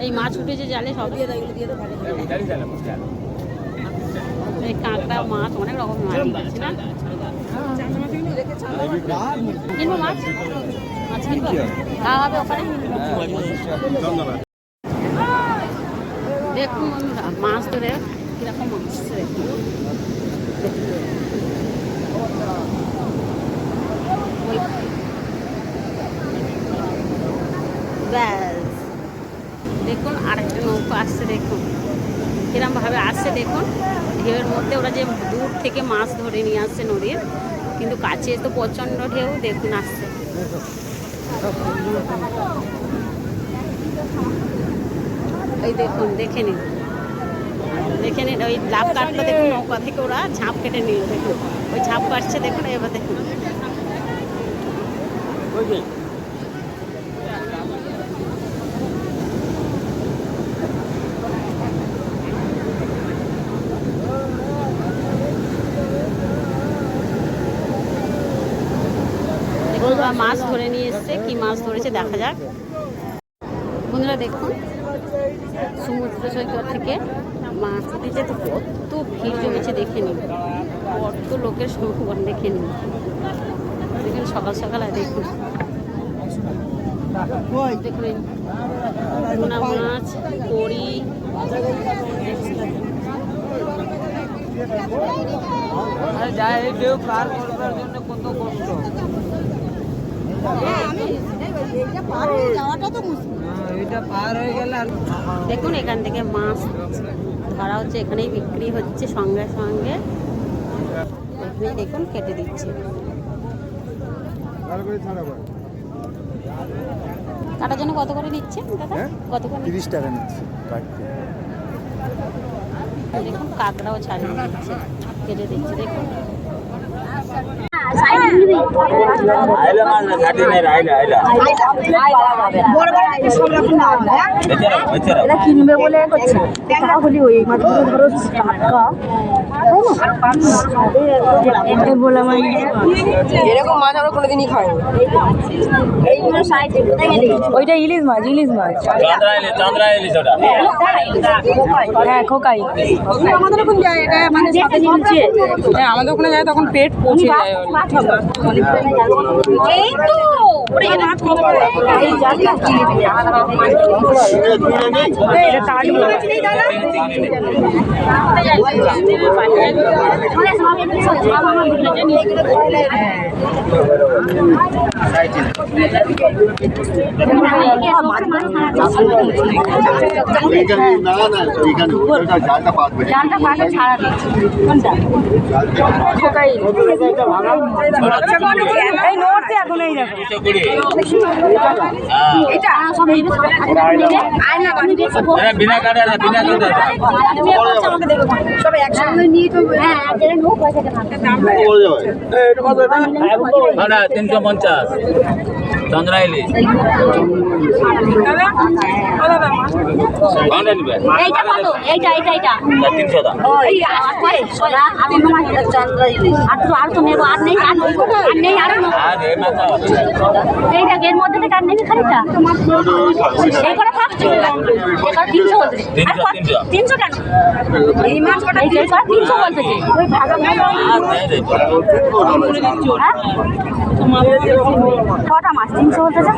এই মাছ উঠেছে জালে সব এই কাঁকড়া মাছ অনেক রকম মাছ উঠেছে না কিনবো মাছ মাছ কিনবো খাওয়া হবে ওখানে দেখুন বন্ধুরা মাছ ধরে কিরকম আসছে ব্যাস দেখুন আরেকটা নৌকা আসছে দেখুন কিরমভাবে আসছে দেখুন ঢেউয়ের মধ্যে ওরা যে দূর থেকে মাছ ধরে নিয়ে আসছে নদীর কিন্তু কাছে তো প্রচণ্ড ঢেউ দেখুন আসছে এই দেখুন দেখে নিন ওই লাভ কাটটা দেখুন নৌকা থেকে ওরা ঝাঁপ কেটে নিল দেখুন ওই ঝাঁপ কাটছে দেখুন এবার দেখুন মাছ ধরে নিয়ে এসছে কি মাছ ধরেছে দেখা যাক বন্ধুরা দেখুন সমুদ্র সৈকত থেকে মাছ দিতে তো কত ভিড় জমেছে দেখে নিন কত লোকের সমাগম দেখে নিন দেখুন সকাল সকাল দেখুন দেখুন পোনা মাছ কড়ি যায় ঢেউ পার করবার জন্য কত কষ্ট দেখুন এখান থেকে মাছ ধরা হচ্ছে এখানেই বিক্রি হচ্ছে সঙ্গে সঙ্গে এখানে দেখুন কেটে দিচ্ছে কাটার জন্য কত করে নিচ্ছে দাদা কত করে 30 টাকা নিচ্ছে দেখুন কাঁকড়াও ছাড়িয়ে দিচ্ছে কেটে দিচ্ছে দেখুন কিনবে বলে করছে হলি ওই মাছগুলো ধরো এরকম মাছ আমরা কোনোদিনই খাই ওইটা ইলিশ মাছ হ্যাঁ খোকাই আমাদের ওখানে যায় এটা মানে সাথে নিচ্ছে হ্যাঁ আমাদের ওখানে যায় তখন পেট পৌঁছে যায় এই তো না 350 চন্দ্রা ইলিশ এইটা কত এইটা 300 দাম আর তো নেবো আর নেই আর এইটা এর মধ্যে থেকে আর নেই খানিকটা এই করে ভাবছি এই করে 300 কেন এই মাছ কটা 300 বলতেছে ওই ভাগা কটা মাছ 300 বলতেছে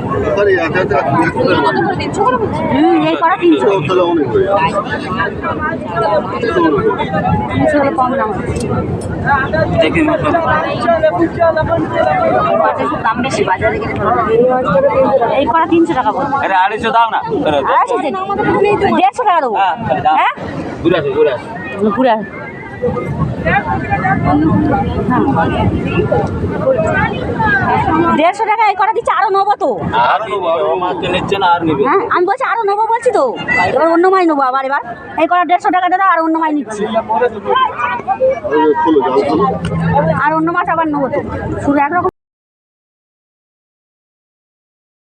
এই করা 300 হলে কম দাম দাম বেশি বাজারে এই করা 300 টাকা বল 250 দাও না 150 টাকা দেবো হ্যাঁ পুরা 150 টাকা এই করা দিচ্ছে আরো নেবো তো হ্যাঁ আমি বলছি আরো নেবো বলছি তো এবার অন্য মাছ নেবো এবার এই করা 150 টাকা দেবো আর অন্য মাছ নিচ্ছি আর অন্য মাছ আবার নেবো তো শুধু একরকম